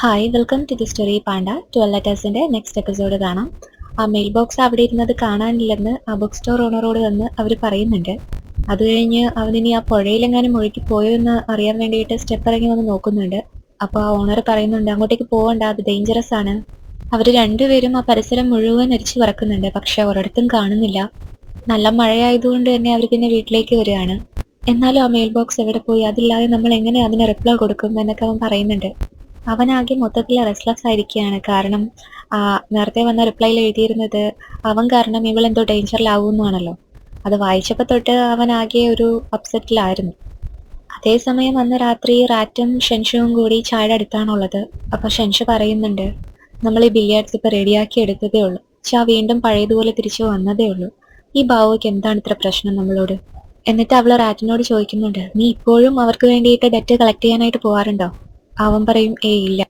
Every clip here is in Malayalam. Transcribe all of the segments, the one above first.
Hi welcome to the story panda 12 ലെറ്റേഴ്സിന്റെ നെക്സ്റ്റ് എപ്പിസോഡ് കാണാം. ആ മെയിൽ ബോക്സ് അവിടെ ഇരുന്നത് കാണാനില്ലെന്ന് ആ ബുക്ക് സ്റ്റോർ ഓണറോട് വന്ന് അവർ പറയുന്നുണ്ട്. അത് കഴിഞ്ഞ് അവനിനി ആ പുഴയിലെങ്ങാനും ഒഴുകി പോയോ എന്ന് അറിയാൻ വേണ്ടിയിട്ട് സ്റ്റെപ്പ് ഇറങ്ങി വന്ന് നോക്കുന്നുണ്ട്. അപ്പോൾ ആ ഓണർ പറയുന്നുണ്ട് അങ്ങോട്ടേക്ക് പോകണ്ട, അത് ഡേഞ്ചറസ് ആണ്. അവർ രണ്ടുപേരും ആ പരിസരം മുഴുവൻ അരിച്ചു പറക്കുന്നുണ്ട്, പക്ഷെ ഒരിടത്തും കാണുന്നില്ല. നല്ല മഴയായതുകൊണ്ട് തന്നെ അവർ പിന്നെ വീട്ടിലേക്ക് വരികയാണ്. എന്നാലും ആ മെയിൽ ബോക്സ് എവിടെ പോയി, അതില്ലാതെ നമ്മൾ എങ്ങനെ അതിന് റിപ്ലൈ കൊടുക്കും എന്നൊക്കെ അവൻ പറയുന്നുണ്ട്. അവനാകെ മൊത്തത്തിൽ റെസ്റ്റ്ലെസ് ആയിരിക്കുകയാണ്. കാരണം നേരത്തെ വന്ന റിപ്ലൈയിൽ എഴുതിയിരുന്നത് അവൻ കാരണം ഇവളെന്തോ ഡേഞ്ചറിലാവുമെന്നാണല്ലോ. അത് വായിച്ചപ്പോൾ തൊട്ട് അവനാകെ ഒരു അപ്സെറ്റിലായിരുന്നു. അതേസമയം അന്ന് രാത്രി റാറ്റും ഷെൻഷുവും കൂടി ചായയുടെ അടുത്താണുള്ളത്. അപ്പോൾ ഷെൻഷു പറയുന്നുണ്ട്, നമ്മൾ ഈ ബില്ലിയാർഡ്സ് ഇപ്പോൾ റെഡിയാക്കി എടുത്തതേ ഉള്ളൂ. ചാ വീണ്ടും പഴയതുപോലെ തിരിച്ചു വന്നതേ ഉള്ളൂ. ഈ ബാവയ്ക്ക് എന്താണ് ഇത്ര പ്രശ്നം നമ്മളോട്? എന്നിട്ട് അവൾ റാറ്റിനോട് ചോദിക്കുന്നുണ്ട്, നീ ഇപ്പോഴും അവർക്ക് വേണ്ടിയിട്ട് ഡെറ്റ് കളക്ട് ചെയ്യാനായിട്ട് പോകാറുണ്ടോ? അവൻ പറയും, ഇല്ല.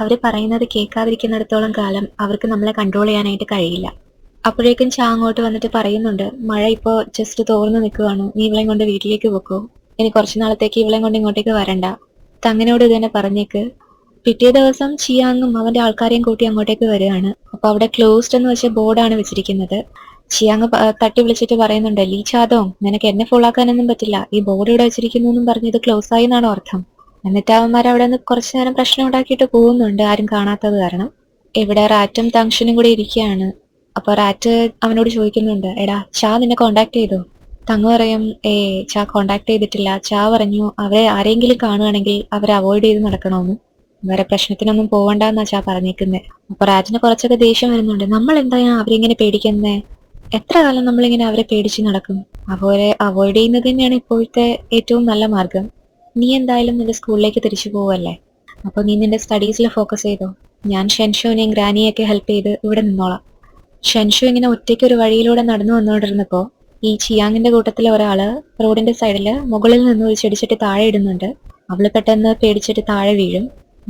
അവര് പറയുന്നത് കേൾക്കാതിരിക്കുന്നിടത്തോളം കാലം അവർക്ക് നമ്മളെ കൺട്രോൾ ചെയ്യാനായിട്ട് കഴിയില്ല. അപ്പോഴേക്കും ചാ അങ്ങോട്ട് വന്നിട്ട് പറയുന്നുണ്ട്, മഴ ഇപ്പോൾ ജസ്റ്റ് തോർന്നു നിൽക്കുകയാണ്, നീ ഇവളെയും കൊണ്ട് വീട്ടിലേക്ക് വെക്കോ, ഇനി കുറച്ചു നാളത്തേക്ക് ഇവളെയും കൊണ്ട് ഇങ്ങോട്ടേക്ക് വരണ്ട. തങ്ങനോട് ഇത് തന്നെ പറഞ്ഞേക്ക്. പിറ്റേ ദിവസം ചിയാങ്ങും അവന്റെ ആൾക്കാരെയും കൂട്ടി അങ്ങോട്ടേക്ക് വരികയാണ്. അപ്പൊ അവിടെ ക്ലോസ്ഡ് എന്ന് വെച്ച ബോർഡാണ് വെച്ചിരിക്കുന്നത്. ചിയാങ് തട്ടി വിളിച്ചിട്ട് പറയുന്നുണ്ട്, ലീ ചാതോ, നിനക്ക് എന്നെ ഫോളാക്കാനൊന്നും പറ്റില്ല, ഈ ബോർഡ് ഇവിടെ വെച്ചിരിക്കുന്നു എന്നും പറഞ്ഞ് ഇത് ക്ലോസ് ആയി എന്നാണോ അർത്ഥം? എന്നിട്ട് അവന്മാർ അവിടെ നിന്ന് കുറച്ചു നേരം പ്രശ്നം ഉണ്ടാക്കിയിട്ട് പോകുന്നുണ്ട്, ആരും കാണാത്തത് കാരണം. ഇവിടെ റാറ്റും തങ്ഷനും കൂടി ഇരിക്കുകയാണ്. അപ്പൊ റാറ്റ് അവനോട് ചോദിക്കുന്നുണ്ട്, എടാ ചാ നിന്നെ കോണ്ടാക്ട് ചെയ്തോ? തങ്ങ് പറയും, ചാ കോണ്ടാക്ട് ചെയ്തിട്ടില്ല. ചാ പറഞ്ഞു അവരെ ആരെങ്കിലും കാണുകയാണെങ്കിൽ അവരെ അവോയ്ഡ് ചെയ്ത് നടക്കണമെന്ന്, വേറെ പ്രശ്നത്തിനൊന്നും പോവണ്ടെന്നാ ചാ പറഞ്ഞേക്കുന്നത്. അപ്പൊ റാറ്റിന് കുറച്ചൊക്കെ ദേഷ്യം വരുന്നുണ്ട്. നമ്മൾ എന്താ അവരിങ്ങനെ പേടിക്കുന്നേ? എത്ര കാലം നമ്മളിങ്ങനെ അവരെ പേടിച്ച് നടക്കും? അവരെ അവോയ്ഡ് ചെയ്യുന്നത് തന്നെയാണ് ഇപ്പോഴത്തെ ഏറ്റവും നല്ല മാർഗം. നീ എന്തായാലും നിന്റെ സ്കൂളിലേക്ക് തിരിച്ചു പോവല്ലേ, അപ്പോൾ നീ നിന്റെ സ്റ്റഡീസിൽ ഫോക്കസ് ചെയ്തോ. ഞാൻ ഷെൻഷുവിനെയും ഗ്രാനിയൊക്കെ ഹെൽപ്പ് ചെയ്ത് ഇവിടെ നിന്നോളാം. ഷെൻഷു ഇങ്ങനെ ഒറ്റയ്ക്ക് ഒരു വഴിയിലൂടെ നടന്നു വന്നുകൊണ്ടിരുന്നപ്പോൾ ഈ ചിയാങ്ങിന്റെ കൂട്ടത്തിലെ ഒരാള് റോഡിന്റെ സൈഡിൽ മുകളിൽ നിന്ന് ഒരു ചെടിച്ചട്ടി താഴെ ഇടുന്നുണ്ട്. അവള് പെട്ടെന്ന് പേടിച്ചിട്ട് താഴെ വീഴും.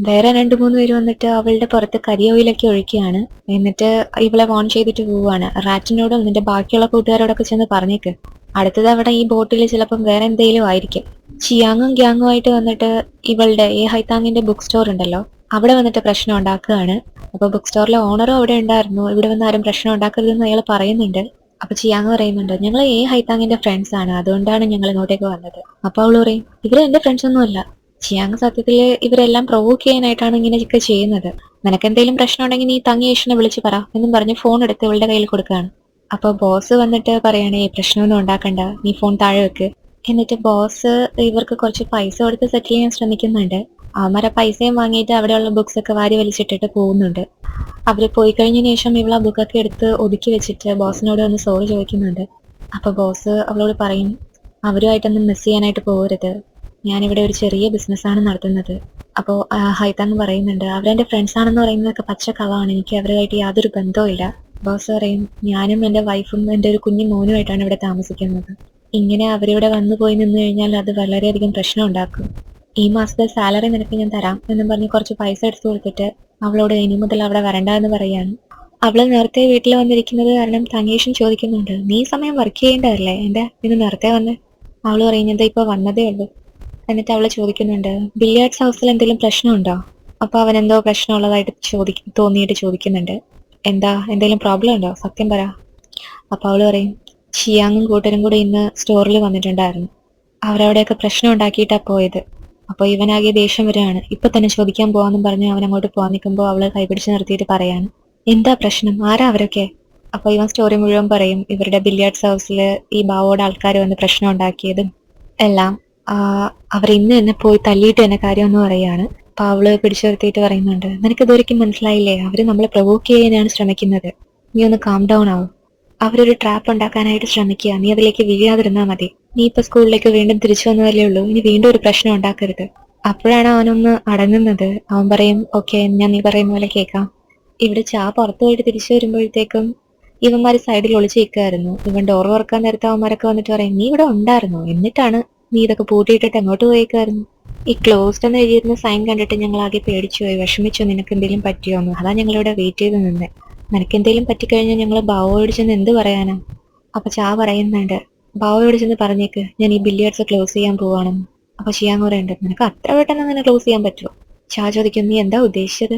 വേറെ 2-3 പേര് വന്നിട്ട് അവളുടെ പുറത്ത് കരിയോയിലൊക്കെ ഒഴിക്കുകയാണ്. എന്നിട്ട് ഇവളെ വോൺ ചെയ്തിട്ട് പോവുകയാണ്. റാറ്റിനോടും നിന്റെ ബാക്കിയുള്ള കൂട്ടുകാരോടൊക്കെ ചെന്ന് പറഞ്ഞേക്ക്, അടുത്ത തവണ ഈ ബോട്ടിൽ ചിലപ്പം വേറെ എന്തെങ്കിലും ആയിരിക്കും. ചിയാങ്ങും ഗ്യാങ്ങുമായിട്ട് വന്നിട്ട് ഇവളുടെ ഹൈതാങ്ങിന്റെ ബുക്ക് സ്റ്റോർ ഉണ്ടല്ലോ, അവിടെ വന്നിട്ട് പ്രശ്നം ഉണ്ടാക്കുകയാണ്. അപ്പൊ ബുക്ക് സ്റ്റോറിലെ ഓണറും അവിടെ ഉണ്ടായിരുന്നു. ഇവിടെ വന്ന് ആരും പ്രശ്നം ഉണ്ടാക്കരുതെന്ന് അയാൾ പറയുന്നുണ്ട്. അപ്പൊ ചിയാങ് പറയുന്നുണ്ട്, ഞങ്ങൾ ഹൈതാങ്ങിന്റെ ഫ്രണ്ട്സ് ആണ്, അതുകൊണ്ടാണ് ഞങ്ങൾ ഇങ്ങോട്ടേക്ക് വന്നത്. അപ്പൊ അവള് പറയും, ഇവര് എന്റെ ഫ്രണ്ട്സ് ഒന്നും അല്ല. ചിയാങ് സത്യത്തില് ഇവരെല്ലാം പ്രൊവോക്ക് ചെയ്യാനായിട്ടാണ് ഇങ്ങനെയൊക്കെ ചെയ്യുന്നത്. നിനക്കെന്തെങ്കിലും പ്രശ്നം ഉണ്ടെങ്കിൽ നീ തങ്ങിയേഷനെ വിളിച്ച് പറ എന്നും പറഞ്ഞ് ഫോൺ എടുത്ത് ഇവളുടെ കയ്യിൽ കൊടുക്കുകയാണ്. അപ്പൊ ബോസ് വന്നിട്ട് പറയണേ, പ്രശ്നമൊന്നും ഉണ്ടാക്കണ്ട, നീ ഫോൺ താഴെ വെക്ക്. എന്നിട്ട് ബോസ് ഇവർക്ക് കുറച്ച് പൈസ കൊടുത്ത് സെറ്റിൽ ചെയ്യാൻ ശ്രമിക്കുന്നുണ്ട്. അവന്മാരെ പൈസയും വാങ്ങിയിട്ട് അവിടെയുള്ള ബുക്സ് ഒക്കെ വാരി വലിച്ചിട്ടിട്ട് പോകുന്നുണ്ട്. അവര് പോയി കഴിഞ്ഞതിന് ശേഷം ഇവൾ ആ ബുക്കൊക്കെ എടുത്ത് ഒതുക്കി വെച്ചിട്ട് ബോസിനോട് ഒന്ന് സോറി ചോദിക്കുന്നുണ്ട്. അപ്പൊ ബോസ് അവളോട് പറയും, അവരുമായിട്ടൊന്നും മിസ് ചെയ്യാനായിട്ട് പോകരുത്, ഞാനിവിടെ ഒരു ചെറിയ ബിസിനസ്സാണ് നടത്തുന്നത്. അപ്പോൾ ഹൈതാങ് പറയുന്നുണ്ട്, അവരെന്റെ ഫ്രണ്ട്സ് ആണെന്ന് പറയുന്നതൊക്കെ പച്ചക്കളവാണ്, എനിക്ക് അവരുമായിട്ട് യാതൊരു ബന്ധവും ഇല്ല. ബോസ് പറയും, ഞാനും എൻ്റെ വൈഫും എൻ്റെ ഒരു കുഞ്ഞു മോനുമായിട്ടാണ് ഇവിടെ താമസിക്കുന്നത്. ഇങ്ങനെ അവരിവിടെ വന്നു പോയി നിന്ന് കഴിഞ്ഞാൽ അത് വളരെയധികം പ്രശ്നം ഉണ്ടാക്കും. ഈ മാസത്തെ സാലറി നിനക്ക് ഞാൻ തരാം എന്നും പറഞ്ഞ് കുറച്ച് പൈസ എടുത്തു കൊടുത്തിട്ട് അവളോട് ഇനി മുതൽ അവിടെ വരണ്ട എന്ന് പറയാണ്. അവള് നേരത്തെ വീട്ടിൽ വന്നിരിക്കുന്നത് കാരണം തങ്ങേഷൻ ചോദിക്കുന്നുണ്ട്, നീ സമയം വർക്ക് ചെയ്യേണ്ടതല്ലേ, എന്താ ഇന്ന് നേരത്തെ വന്ന്? അവള് പറയുന്നത് ഇപ്പൊ വന്നതേ ഉള്ളൂ. എന്നിട്ട് അവള് ചോദിക്കുന്നുണ്ട്, ബില്ലിയാർഡ്സ് ഹൗസിൽ എന്തെങ്കിലും പ്രശ്നമുണ്ടോ? അപ്പൊ അവൻ എന്തോ പ്രശ്നമുള്ളതായിട്ട് തോന്നിയിട്ട് ചോദിക്കുന്നുണ്ട്. എന്താ, എന്തെങ്കിലും പ്രോബ്ലം ഉണ്ടോ, സത്യം പറ. അപ്പൊ അവള് പറയും, ഷിയാങ്ങും കൂട്ടരും കൂടി ഇന്ന് സ്റ്റോറിൽ വന്നിട്ടുണ്ടായിരുന്നു, അവരവിടെയൊക്കെ പ്രശ്നം ഉണ്ടാക്കിയിട്ടാ പോയത്. അപ്പൊ ഇവനാകെ ദേഷ്യം വരികയാണ്. ഇപ്പൊ തന്നെ ചോദിക്കാൻ പോവാന്നും പറഞ്ഞ് അവൻ അങ്ങോട്ട് പോകാൻ നിൽക്കുമ്പോൾ അവള് കൈപിടിച്ച് നിർത്തിയിട്ട് പറയാണ്, എന്താ പ്രശ്നം, ആരാ അവരൊക്കെ? അപ്പൊ ഇവൻ സ്റ്റോറി മുഴുവൻ പറയും, ഇവരുടെ ബില്ലിയാർഡ്സ് ഹൗസിൽ ഈ ബാവോടെ ആൾക്കാർ വന്ന് പ്രശ്നം ഉണ്ടാക്കിയതും എല്ലാം. അവർ ഇന്ന് തന്നെ പോയി തല്ലിയിട്ട് തന്നെ കാര്യമെന്ന് പറയാണ്. അപ്പൊ അവള് പിടിച്ചു നിർത്തിയിട്ട് പറയുന്നുണ്ട്, നിനക്ക് ഇതൊരിക്കലും മനസ്സിലായില്ലേ, അവര് നമ്മളെ പ്രൊവോക്ക് ചെയ്യാനാണ് ശ്രമിക്കുന്നത്, നീ ഒന്ന് കാം ഡൗൺ ആവും. അവരൊരു ട്രാപ്പ് ഉണ്ടാക്കാനായിട്ട് ശ്രമിക്കുക, നീ അതിലേക്ക് വീഴാതിരുന്നാ മതി. നീ ഇപ്പൊ സ്കൂളിലേക്ക് വീണ്ടും തിരിച്ചു വന്നതല്ലേ ഉള്ളൂ, ഇനി വീണ്ടും ഒരു പ്രശ്നം ഉണ്ടാക്കരുത്. അപ്പോഴാണ് അവനൊന്ന് അടങ്ങുന്നത്. അവൻ പറയും, ഓക്കെ, ഞാൻ നീ പറയുന്ന പോലെ കേൾക്കാം. ഇവിടെ ചാ പുറത്തു പോയിട്ട് തിരിച്ചു വരുമ്പോഴത്തേക്കും ഇവന്മാര് സൈഡിൽ ഒളിച്ചു നിൽക്കുമായിരുന്നു. ഇവൻ ഡോർ തുറക്കാൻ നേരത്തെ അവന്മാരൊക്കെ വന്നിട്ട് പറയും, നീ ഇവിടെ ഉണ്ടായിരുന്നോ, എന്നിട്ടാണ് നീ ഇതൊക്കെ പൂട്ടിയിട്ടിട്ട് എങ്ങോട്ട് പോയേക്കായിരുന്നു? ഈ ക്ലോസ്ഡ് എന്ന് എഴുതിയിരുന്ന സൈൻ കണ്ടിട്ട് ഞങ്ങൾ ആകെ പേടിച്ചു പോയി, വിഷമിച്ചോ, നിനക്ക് എന്തെങ്കിലും പറ്റിയോന്ന്, അതാ ഞങ്ങളിവിടെ വെയിറ്റ് ചെയ്ത് നിന്നെ. നിനക്കെന്തെങ്കിലും പറ്റിക്കഴിഞ്ഞാൽ ഞങ്ങൾ ബാവോയോട് ചെന്ന് എന്ത് പറയാനാ? അപ്പൊ ചാ പറയുന്നുണ്ട്, ബാവയോട് ചെന്ന് പറഞ്ഞേക്ക് ഞാൻ ഈ ബില്ലിയാർഡ്സ് ക്ലോസ് ചെയ്യാൻ പോവാണെന്ന്. അപ്പൊ ഷിയാങ് പറയുന്നുണ്ട്, നിനക്ക് അത്ര പെട്ടെന്ന് അങ്ങനെ ക്ലോസ് ചെയ്യാൻ പറ്റുമോ? ചാ ചോദിക്കും, നീ എന്താ ഉദ്ദേശിച്ചത്?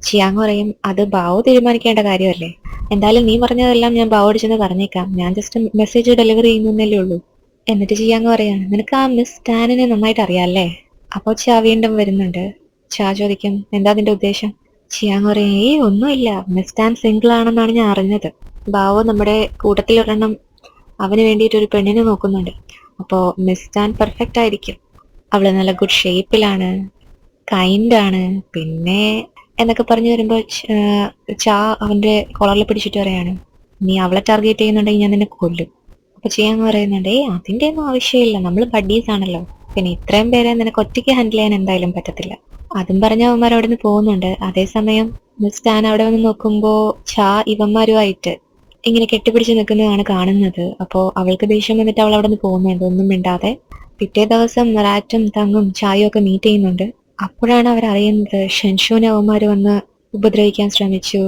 ചിയാങ് പറയും, അത് ബാവു തീരുമാനിക്കേണ്ട കാര്യമല്ലേ. എന്തായാലും നീ പറഞ്ഞതെല്ലാം ഞാൻ ബാവോട് ചെന്ന് പറഞ്ഞേക്കാം, ഞാൻ ജസ്റ്റ് മെസ്സേജ് ഡെലിവറി ചെയ്യുന്നല്ലേ ഉള്ളൂ. എന്നിട്ട് ചിയാങ് പറയാണ്, നിനക്ക് ആ മിസ് ടാനിനെ നന്നായിട്ട് അറിയാല്ലേ? അപ്പോൾ ചാ വീണ്ടും വരുന്നുണ്ട്. ചാ ചോദിക്കും, എന്താ നിന്റെ ഉദ്ദേശം? ചിയാങ് പറയും, ഏയ് ഒന്നുമില്ല, മിസ് ടാൻ സിംഗിൾ ആണെന്നാണ് ഞാൻ അറിഞ്ഞത്. ബാവോ നമ്മുടെ കൂട്ടത്തിലൊരെണ്ണം അവന് വേണ്ടിയിട്ട് ഒരു പെണ്ണിനെ നോക്കുന്നുണ്ട്. അപ്പോൾ മിസ് ടാൻ പെർഫെക്റ്റ് ആയിരിക്കും. അവള് നല്ല ഗുഡ് ഷേപ്പിലാണ്, കൈൻഡാണ്, പിന്നെ എന്നൊക്കെ പറഞ്ഞു വരുമ്പോൾ ചാ അവന്റെ കോളറിൽ പിടിച്ചിട്ട് പറയാണ്, നീ അവളെ ടാർഗറ്റ് ചെയ്യുന്നുണ്ടെങ്കിൽ ഞാൻ നിന്നെ കൊല്ലും. അപ്പൊ ചെയ്യാന്ന് പറയുന്നുണ്ട്, അതിന്റെ ഒന്നും ആവശ്യമില്ല, നമ്മൾ ബഡീസ് ആണല്ലോ, പിന്നെ ഇത്രയും പേരെ നിനക്ക് ഒറ്റയ്ക്ക് ഹാൻഡിൽ ചെയ്യാൻ എന്തായാലും പറ്റത്തില്ല. അതും പറഞ്ഞ അവന്മാർ അവിടെ നിന്ന് പോകുന്നുണ്ട്. അതേസമയം മിസ് ടാൻ അവിടെ വന്ന് നോക്കുമ്പോ ചാ ഇവന്മാരുമായിട്ട് ഇങ്ങനെ കെട്ടിപ്പിടിച്ച് നിൽക്കുന്നതാണ് കാണുന്നത്. അപ്പോൾ അവൾക്ക് ദേഷ്യം വന്നിട്ട് അവൾ അവിടെ നിന്ന് പോകുന്നുണ്ട് ഒന്നും മിണ്ടാതെ. പിറ്റേ ദിവസം റാറ്റും തങ്ങും ചായയും ഒക്കെ മീറ്റ് ചെയ്യുന്നുണ്ട്. അപ്പോഴാണ് അവർ അറിയുന്നത് ഷെൻഷുവിനെ അവന്മാര് വന്ന് ഉപദ്രവിക്കാൻ ശ്രമിച്ചു.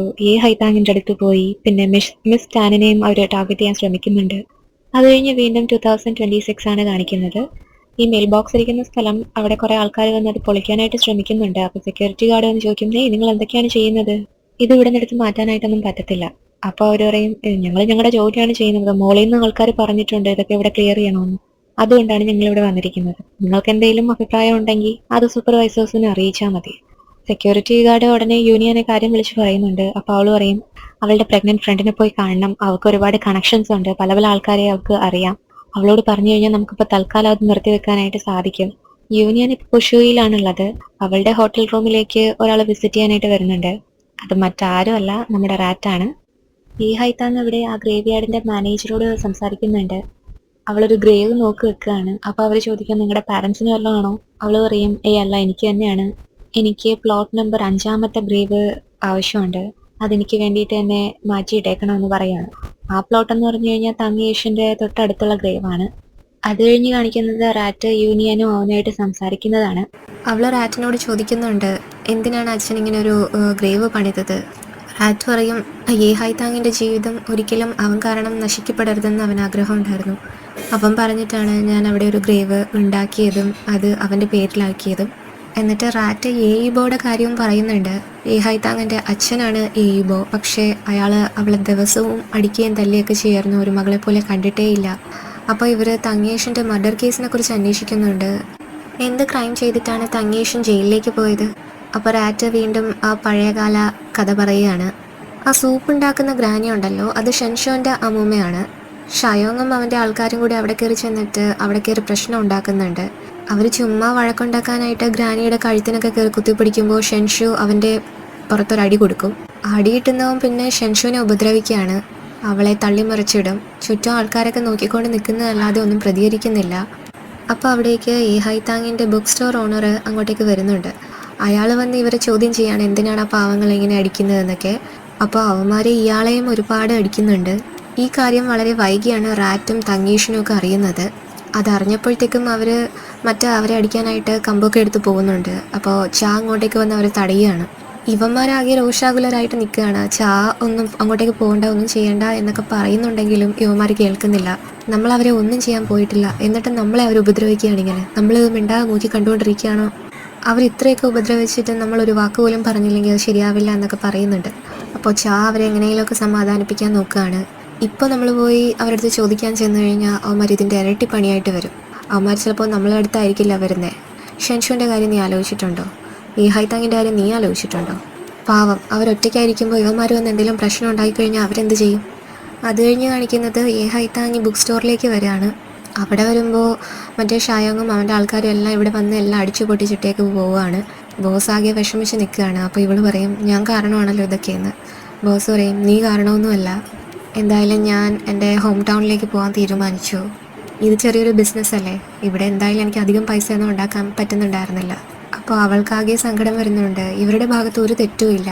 ഹൈതാങ്ങിന്റെ അടുത്ത് പോയി, പിന്നെ മിസ് ടാനിനെയും അവർ ടാർഗറ്റ് ചെയ്യാൻ ശ്രമിക്കുന്നുണ്ട്. അത് കഴിഞ്ഞ് വീണ്ടും 2026 ആണ് കാണിക്കുന്നത്. ഈ മെയിൽ ബോക്സ് ഇരിക്കുന്ന സ്ഥലം അവിടെ കുറെ ആൾക്കാർ വന്ന് അത് പൊളിക്കാനായിട്ട് ശ്രമിക്കുന്നുണ്ട്. അപ്പൊ സെക്യൂരിറ്റി ഗാർഡ് വന്ന് ചോദിക്കും, നിങ്ങൾ എന്തൊക്കെയാണ് ചെയ്യുന്നത്? ഇത് ഇവിടെ നിന്ന് എടുത്ത് മാറ്റാനായിട്ടൊന്നും പറ്റത്തില്ല. അപ്പൊ അവർ പറയും, ഞങ്ങൾ ഞങ്ങളുടെ ജോലിയാണ് ചെയ്യുന്നത്, മോളിൽ നിന്ന് ആൾക്കാർ പറഞ്ഞിട്ടുണ്ട് ഇതൊക്കെ ഇവിടെ ക്ലിയർ ചെയ്യണമെന്ന്, അതുകൊണ്ടാണ് ഞങ്ങൾ ഇവിടെ വന്നിരിക്കുന്നത്. നിങ്ങൾക്ക് എന്തെങ്കിലും അഭിപ്രായം ഉണ്ടെങ്കിൽ അത് സൂപ്പർവൈസേഴ്സിനെ അറിയിച്ചാൽ മതി. സെക്യൂരിറ്റി ഗാർഡ് ഉടനെ യൂണിയനെ കാര്യം വിളിച്ച് പറയുന്നുണ്ട്. അപ്പൊ അവള് പറയും, അവളുടെ പ്രഗ്നന്റ് ഫ്രണ്ടിനെ പോയി കാണണം, അവൾക്ക് ഒരുപാട് കണക്ഷൻസ് ഉണ്ട്, പല പല ആൾക്കാരെ അവൾക്ക് അറിയാം, അവളോട് പറഞ്ഞു കഴിഞ്ഞാൽ നമുക്കിപ്പോൾ തൽക്കാലം അത് നിർത്തിവെക്കാനായിട്ട് സാധിക്കും. യൂണിയൻ ഇപ്പോൾ പുഷുയിലാണുള്ളത്. അവളുടെ ഹോട്ടൽ റൂമിലേക്ക് ഒരാൾ വിസിറ്റ് ചെയ്യാനായിട്ട് വരുന്നുണ്ട്. അത് മറ്റാരും അല്ല, നമ്മുടെ റാറ്റാണ്. ഹൈത്താങ് ഇവിടെ ആ ഗ്രേവ് യാർഡിന്റെ മാനേജറോട് സംസാരിക്കുന്നുണ്ട്. അവളൊരു ഗ്രേവ് നോക്കി വെക്കുകയാണ്. അപ്പൊ അവര് ചോദിക്കും, നിങ്ങളുടെ പാരന്റ്സിന് വല്ലതും ആണോ? അവള് പറയും, അല്ല, എനിക്ക് തന്നെയാണ്. എനിക്ക് പ്ലോട്ട് നമ്പർ 5-ാമത്തെ ഗ്രേവ് ആവശ്യമുണ്ട്, അതെനിക്ക് വേണ്ടിയിട്ട് തന്നെ മാറ്റിയിട്ടേക്കണമെന്ന് പറയാണ്. ആ പ്ലോട്ട് എന്ന് പറഞ്ഞു കഴിഞ്ഞാൽ തങ്ങേഷിന്റെ തൊട്ടടുത്തുള്ള ഗ്രേവാണ്. അത് കഴിഞ്ഞ് കാണിക്കുന്നത് റാറ്റ് യൂണിയനും അവനായിട്ട് സംസാരിക്കുന്നതാണ്. അവള് റാറ്റിനോട് ചോദിക്കുന്നുണ്ട്, എന്തിനാണ് അച്ഛൻ ഇങ്ങനെ ഒരു ഗ്രേവ് പണിതത്? റാറ്റ് പറയും, ഹൈതാങ്ങിന്റെ ജീവിതം ഒരിക്കലും അവൻ കാരണം നശിക്കപ്പെടരുതെന്ന് അവൻ ആഗ്രഹം ഉണ്ടായിരുന്നു. അവൻ പറഞ്ഞിട്ടാണ് ഞാൻ അവിടെ ഒരു ഗ്രേവ് ഉണ്ടാക്കിയതും അത് അവന്റെ പേരിലാക്കിയതും. എന്നിട്ട് റാറ്റ് ഏയിബോയുടെ കാര്യവും പറയുന്നുണ്ട്. ഹൈതാങ്ങിന്റെ അച്ഛനാണ് ഏയിബോ, പക്ഷേ അയാള് അവളെ ദിവസവും അടിക്കുകയും തല്ലുകയൊക്കെ ചെയ്യായിരുന്നു, ഒരു മകളെ പോലെ കണ്ടിട്ടേയില്ല. അപ്പോൾ ഇവര് തങ്ങേഷിന്റെ മർഡർ കേസിനെ കുറിച്ച് അന്വേഷിക്കുന്നുണ്ട്. എന്ത് ക്രൈം ചെയ്തിട്ടാണ് തങ്ങേഷൻ ജയിലിലേക്ക് പോയത്? അപ്പോൾ റാറ്റ് വീണ്ടും ആ പഴയകാല കഥ പറയുകയാണ്. ആ സൂപ്പ് ഉണ്ടാക്കുന്ന ഗ്രാനി ഉണ്ടല്ലോ, അത് ഷെൻഷോന്റെ അമ്മൂമ്മയാണ്. ഷയോങ്ങും അവന്റെ ആൾക്കാരും കൂടി അവിടെ കയറി ചെന്നിട്ട് അവിടെ കയറി പ്രശ്നം ഉണ്ടാക്കുന്നുണ്ട്. അവർ ചുമ്മാ വഴക്കുണ്ടാക്കാനായിട്ട് ഗ്രാനിയുടെ കഴുത്തിനൊക്കെ കയറി കുത്തിപ്പിടിക്കുമ്പോൾ ഷെൻഷു അവന്റെ പുറത്തൊരടി കൊടുക്കും. അടി കിട്ടുന്നവൻ പിന്നെ ഷെൻഷുവിനെ ഉപദ്രവിക്കുകയാണ്, അവളെ തള്ളിമറിച്ചിടും. ചുറ്റും ആൾക്കാരൊക്കെ നോക്കിക്കൊണ്ട് നിൽക്കുന്നതല്ലാതെ ഒന്നും പ്രതികരിക്കുന്നില്ല. അപ്പോൾ അവിടേക്ക് ഹൈതാങ്ങിന്റെ ബുക്ക് സ്റ്റോർ ഓണർ അങ്ങോട്ടേക്ക് വരുന്നുണ്ട്. അയാൾ വന്ന് ഇവരെ ചോദ്യം ചെയ്യാണ്, എന്തിനാണ് ആ പാവങ്ങൾ ഇങ്ങനെ അടിക്കുന്നതെന്നൊക്കെ. അപ്പോൾ അവന്മാരെ ഇയാളെയും ഒരുപാട് അടിക്കുന്നുണ്ട്. ഈ കാര്യം വളരെ വൈകിയാണ് റാറ്റും തങ്ങീഷിനും ഒക്കെ അറിയുന്നത്. അതറിഞ്ഞപ്പോഴത്തേക്കും അവർ അവരെ അടിക്കാനായിട്ട് കമ്പൊക്കെ എടുത്ത് പോകുന്നുണ്ട്. അപ്പോൾ ചാ അങ്ങോട്ടേക്ക് വന്ന് അവരെ തടയുകയാണ്. ഇവന്മാരാകെ രോഷാകുലരായിട്ട് നിൽക്കുകയാണ്. ചാ ഒന്നും അങ്ങോട്ടേക്ക് പോകണ്ട, ഒന്നും ചെയ്യണ്ട എന്നൊക്കെ പറയുന്നുണ്ടെങ്കിലും ഇവന്മാർ കേൾക്കുന്നില്ല. നമ്മളവരെ ഒന്നും ചെയ്യാൻ പോയിട്ടില്ല, എന്നിട്ട് നമ്മളെ അവർ ഉപദ്രവിക്കുകയാണ്. ഇങ്ങനെ നമ്മളിത് മിണ്ടാതെ നോക്കി കണ്ടുകൊണ്ടിരിക്കുകയാണോ? അവർ ഇത്രയൊക്കെ ഉപദ്രവിച്ചിട്ട് നമ്മളൊരു വാക്ക് പോലും പറഞ്ഞില്ലെങ്കിൽ അത് ശരിയാവില്ല എന്നൊക്കെ പറയുന്നുണ്ട്. അപ്പോൾ ചാ അവരെ എങ്ങനെയെങ്കിലുമൊക്കെ സമാധാനിപ്പിക്കാൻ നോക്കുകയാണ്. ഇപ്പോൾ നമ്മൾ പോയി അവരുടെ അടുത്ത് ചോദിക്കാൻ ചെന്ന് കഴിഞ്ഞാൽ അവന്മാർ ഇതിൻ്റെ ഇരട്ടി പണിയായിട്ട് വരും. അവന്മാർ ചിലപ്പോൾ നമ്മളെ അടുത്തായിരിക്കില്ല വരുന്നത്. ഷെൻഷുവിൻ്റെ കാര്യം നീ ആലോചിച്ചിട്ടുണ്ടോ? ഹൈതാങ്ങിൻ്റെ കാര്യം നീ ആലോചിച്ചിട്ടുണ്ടോ? പാവം, അവരൊറ്റയ്ക്കായിരിക്കുമ്പോൾ ഇവന്മാർ വന്ന് എന്തെങ്കിലും പ്രശ്നം ഉണ്ടായിക്കഴിഞ്ഞാൽ അവരെന്ത് ചെയ്യും? അത് കഴിഞ്ഞ് കാണിക്കുന്നത് ഹൈതാങ് ബുക്ക് സ്റ്റോറിലേക്ക് വരികയാണ്. അവിടെ വരുമ്പോൾ മറ്റേ ഷായോങ്ങും അവൻ്റെ ആൾക്കാരും എല്ലാം ഇവിടെ വന്ന് എല്ലാം അടിച്ചു പൊട്ടിച്ചിട്ടേക്ക് പോവുകയാണ്. ബോസ് ആകെ വിഷമിച്ച് നിൽക്കുകയാണ്. അപ്പോൾ ഇവള് പറയും, ഞാൻ കാരണമാണല്ലോ ഇതൊക്കെയെന്ന്. ബോസ് പറയും, നീ കാരണമൊന്നുമല്ല, എന്തായാലും ഞാൻ എൻ്റെ ഹോം ടൗണിലേക്ക് പോകാൻ തീരുമാനിച്ചു. ഇത് ചെറിയൊരു ബിസിനസ് അല്ലേ, ഇവിടെ എന്തായാലും എനിക്ക് അധികം പൈസയൊന്നും ഉണ്ടാക്കാൻ പറ്റുന്നുണ്ടായിരുന്നില്ല. അപ്പോൾ അവൾക്കാകെ സങ്കടം വരുന്നുണ്ട്. ഇവരുടെ ഭാഗത്ത് ഒരു തെറ്റുമില്ല,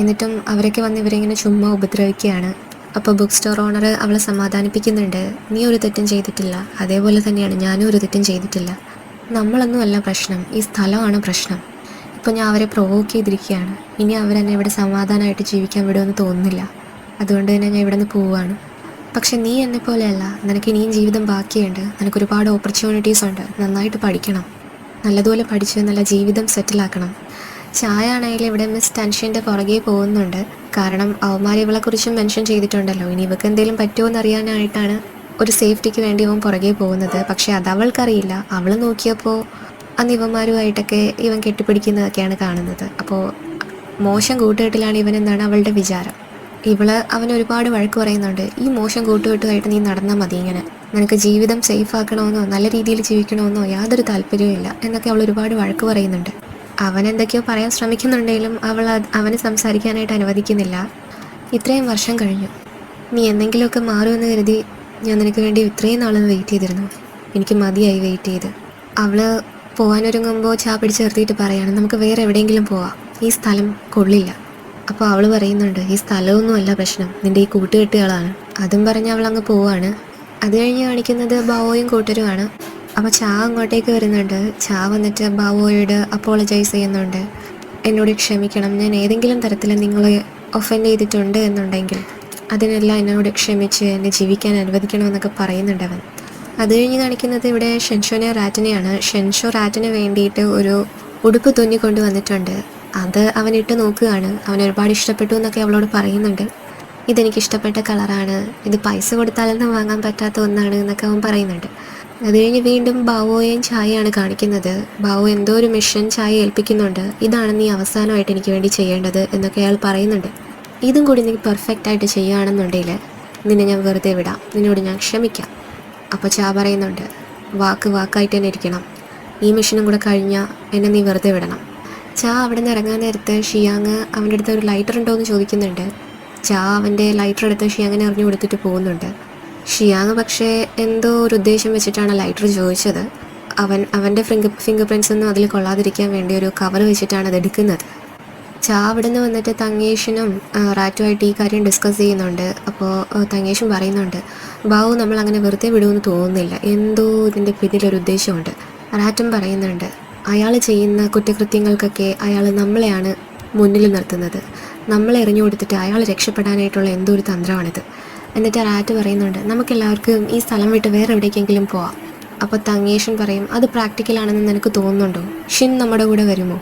എന്നിട്ടും അവരൊക്കെ വന്ന് ഇവരിങ്ങനെ ചുമ്മാ ഉപദ്രവിക്കുകയാണ്. അപ്പോൾ ബുക്ക് സ്റ്റോർ ഓണർ അവളെ സമാധാനിപ്പിക്കുന്നുണ്ട്. നീ ഒരു തെറ്റും ചെയ്തിട്ടില്ല, അതേപോലെ തന്നെയാണ് ഞാനും ഒരു തെറ്റും ചെയ്തിട്ടില്ല. നമ്മളൊന്നുമല്ല പ്രശ്നം, ഈ സ്ഥലമാണ് പ്രശ്നം. ഇപ്പോൾ ഞാൻ അവരെ പ്രൊവോക്ക് ചെയ്തിരിക്കുകയാണ്. ഇനി അവരെന്നെ ഇവിടെ സമാധാനമായിട്ട് ജീവിക്കാൻ വിടുമെന്ന് തോന്നുന്നില്ല. അതുകൊണ്ട് തന്നെ ഞാൻ ഇവിടെ നിന്ന് പോവുകയാണ്. പക്ഷെ നീ എന്നെ പോലെയല്ല, നിനക്ക് ഇനിയും ജീവിതം ബാക്കിയുണ്ട്, നിനക്ക് ഒരുപാട് ഓപ്പർച്യൂണിറ്റീസ് ഉണ്ട്. നന്നായിട്ട് പഠിക്കണം, നല്ലതുപോലെ പഠിച്ച് നല്ല ജീവിതം സെറ്റിലാക്കണം. ചായ ആണെങ്കിൽ ഇവിടെ മിസ് ടെൻഷൻ്റെ പുറകെ പോകുന്നുണ്ട്. കാരണം അവന്മാർ ഇവളെക്കുറിച്ചും മെൻഷൻ ചെയ്തിട്ടുണ്ടല്ലോ, ഇനി ഇവക്ക് എന്തെങ്കിലും പറ്റുമോ എന്നറിയാനായിട്ടാണ് ഒരു സേഫ്റ്റിക്ക് വേണ്ടി ഇവൻ പുറകെ പോകുന്നത്. പക്ഷെ അത് അവൾക്കറിയില്ല. അവൾ നോക്കിയപ്പോൾ അന്ന് ഇവന്മാരുമായിട്ടൊക്കെ ഇവൻ കെട്ടിപ്പിടിക്കുന്നതൊക്കെയാണ് കാണുന്നത്. അപ്പോൾ മോശം കൂട്ടുകെട്ടിലാണ് ഇവൻ എന്നാണ് അവളുടെ വിചാരം. അവൻ ഒരുപാട് വഴക്ക് പറയുന്നുണ്ട്. ഈ മോശം കൂട്ടുകെട്ടുമായിട്ട് നീ നടന്നാൽ മതി, ഇങ്ങനെ നിനക്ക് ജീവിതം സേഫ് ആക്കണമെന്നോ നല്ല രീതിയിൽ ജീവിക്കണമെന്നോ യാതൊരു താല്പര്യവും ഇല്ല എന്നൊക്കെ അവൾ ഒരുപാട് വഴക്ക് പറയുന്നുണ്ട്. അവൻ എന്തൊക്കെയോ പറയാൻ ശ്രമിക്കുന്നുണ്ടെങ്കിലും അവന് സംസാരിക്കാനായിട്ട് അനുവദിക്കുന്നില്ല. ഇത്രയും വർഷം കഴിഞ്ഞു, നീ എന്തെങ്കിലുമൊക്കെ മാറുമെന്ന് കരുതി ഞാൻ നിനക്ക് വേണ്ടി ഇത്രയും നാളൊന്ന് വെയിറ്റ് ചെയ്തിരുന്നു. എനിക്ക് മതിയായി വെയിറ്റ് ചെയ്ത്. അവൾ പോകാനൊരുങ്ങുമ്പോൾ പിടിച്ച് നിർത്തിയിട്ട് പറയാണ്, നമുക്ക് വേറെ എവിടെയെങ്കിലും പോവാം, ഈ സ്ഥലം കൊള്ളില്ല. അപ്പോൾ അവൾ പറയുന്നുണ്ട്, ഈ സ്ഥലമൊന്നുമല്ല പ്രശ്നം, നിൻ്റെ ഈ കൂട്ടുകെട്ടുകളാണ്. അതും പറഞ്ഞ് അവൾ അങ്ങ് പോവാണ്. അത് കഴിഞ്ഞ് കാണിക്കുന്നത് ബാവോയും കൂട്ടരുമാണ്. അപ്പോൾ അങ്ങോട്ടേക്ക് വരുന്നുണ്ട്. വന്നിട്ട് ബാവോയോട് അപ്പോളജൈസ് ചെയ്യുന്നുണ്ട്. എന്നോട് ക്ഷമിക്കണം, ഞാൻ ഏതെങ്കിലും തരത്തിൽ നിങ്ങളെ ഒഫൻഡ് ചെയ്തിട്ടുണ്ട് എന്നുണ്ടെങ്കിൽ അതിനെല്ലാം എന്നോട് ക്ഷമിച്ച് എന്നെ ജീവിക്കാൻ അനുവദിക്കണമെന്നൊക്കെ പറയുന്നുണ്ട് അവൻ. അത് കഴിഞ്ഞ് കാണിക്കുന്നത് ഇവിടെ ഷെൻഷോനെ റാറ്റിനെയാണ്. ഷെൻഷോ റാറ്റിന് വേണ്ടിയിട്ട് ഒരു ഉടുപ്പ് തുന്നി കൊണ്ടുവന്നിട്ടുണ്ട്. അത് അവനിട്ട് നോക്കുകയാണ്. അവൻ ഒരുപാട് ഇഷ്ടപ്പെട്ടു എന്നൊക്കെ അവളോട് പറയുന്നുണ്ട്. ഇതെനിക്കിഷ്ടപ്പെട്ട കളറാണ്, ഇത് പൈസ കൊടുത്താലൊന്നും വാങ്ങാൻ പറ്റാത്ത ഒന്നാണ് എന്നൊക്കെ അവൻ പറയുന്നുണ്ട്. അത് കഴിഞ്ഞ് വീണ്ടും ബാവോയും ചായയാണ് കാണിക്കുന്നത്. ബാവോ എന്തോ ഒരു മിഷൻ ചായ ഏൽപ്പിക്കുന്നുണ്ട്. ഇതാണ് നീ അവസാനമായിട്ട് എനിക്ക് വേണ്ടി ചെയ്യേണ്ടത് എന്നൊക്കെ അയാൾ പറയുന്നുണ്ട്. ഇതും കൂടി നീ പെർഫെക്റ്റായിട്ട് ചെയ്യുകയാണെന്നുണ്ടെങ്കിൽ നിന്നെ ഞാൻ വെറുതെ വിടാം, നിന്നോട് ഞാൻ ക്ഷമിക്കാം. അപ്പോൾ പറയുന്നുണ്ട്, വാക്കായിട്ട് തന്നെ ഇരിക്കണം, ഈ മിഷനും കൂടെ കഴിഞ്ഞാൽ എന്നെ നീ വെറുതെ വിടണം. അവിടെ നിന്ന് ഇറങ്ങാൻ നേരത്ത് ഷിയാങ് അവൻ്റെ അടുത്ത് ഒരു ലൈറ്റർ ഉണ്ടോ എന്ന് ചോദിക്കുന്നുണ്ട്. അവൻ്റെ ലൈറ്റർ എടുത്ത് ഷിയാങ്ങിനെ എറിഞ്ഞു കൊടുത്തിട്ട് പോകുന്നുണ്ട്. ഷിയാങ് പക്ഷേ എന്തോ ഒരു ഉദ്ദേശം വെച്ചിട്ടാണ് ലൈറ്റർ ചോദിച്ചത്. അവൻ്റെ ഫിംഗർ പ്രിൻറ്റ്സ് ഒന്നും അതിൽ കൊള്ളാതിരിക്കാൻ വേണ്ടി ഒരു കവർ വെച്ചിട്ടാണ് അത് എടുക്കുന്നത്. അവിടെ നിന്ന് വന്നിട്ട് തങ്ങേഷിനും റാറ്റുമായിട്ട് ഈ കാര്യം ഡിസ്കസ് ചെയ്യുന്നുണ്ട്. അപ്പോൾ തങ്ങേഷും പറയുന്നുണ്ട്, ബാവു നമ്മൾ അങ്ങനെ വെറുതെ വിടുമെന്ന് തോന്നുന്നില്ല, എന്തോ ഇതിൻ്റെ പിന്നിലൊരു ഉദ്ദേശമുണ്ട്. റാറ്റും പറയുന്നുണ്ട്, അയാൾ ചെയ്യുന്ന കുറ്റകൃത്യങ്ങൾക്കൊക്കെ അയാൾ നമ്മളെയാണ് മുന്നിൽ നിർത്തുന്നത്, നമ്മളെ എറിഞ്ഞു കൊടുത്തിട്ട് അയാൾ രക്ഷപ്പെടാനായിട്ടുള്ള എന്തോ ഒരു തന്ത്രമാണിത്. എന്നിട്ട് റാറ്റ് പറയുന്നുണ്ട്, നമുക്കെല്ലാവർക്കും ഈ സ്ഥലം വിട്ട് വേറെ എവിടേക്കെങ്കിലും പോവാം. അപ്പോൾ തങ്ങേഷൻ പറയും, അത് പ്രാക്ടിക്കലാണെന്ന് നിനക്ക് തോന്നുന്നുണ്ടോ? ഷിൻ നമ്മുടെ കൂടെ വരുമോ?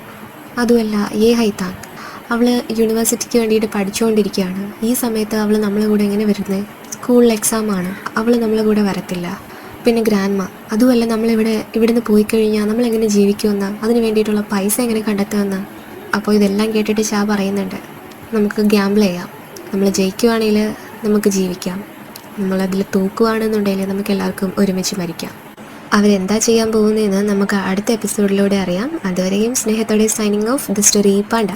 അതുമല്ല, ഹൈതാങ് അവൾ യൂണിവേഴ്സിറ്റിക്ക് വേണ്ടിയിട്ട് പഠിച്ചുകൊണ്ടിരിക്കുകയാണ്. ഈ സമയത്ത് അവൾ നമ്മളെ കൂടെ എങ്ങനെ വരുന്നത്? സ്കൂളിൽ എക്സാമാണ്, അവൾ നമ്മളെ കൂടെ വരത്തില്ല. പിന്നെ ഗ്രാൻഡ്മ, അതുമല്ല ഇവിടുന്ന് പോയി കഴിഞ്ഞാൽ നമ്മളെങ്ങനെ ജീവിക്കുമെന്ന്, അതിന് വേണ്ടിയിട്ടുള്ള പൈസ എങ്ങനെ കണ്ടെത്തുമെന്ന്. അപ്പോൾ ഇതെല്ലാം കേട്ടിട്ട് പറയുന്നുണ്ട്, നമുക്ക് ഗ്യാമ്പിൾ ചെയ്യാം, നമ്മൾ ജയിക്കുവാണെങ്കിൽ നമുക്ക് ജീവിക്കാം, നമ്മളതിൽ തോക്കുകയാണെന്നുണ്ടെങ്കിൽ നമുക്ക് എല്ലാവർക്കും ഒരുമിച്ച് മരിക്കാം. അവരെന്താ ചെയ്യാൻ പോകുന്നതെന്ന് നമുക്ക് അടുത്ത എപ്പിസോഡിലൂടെ അറിയാം. അതുവരെയും സ്നേഹത്തോടെ signing off the story Panda.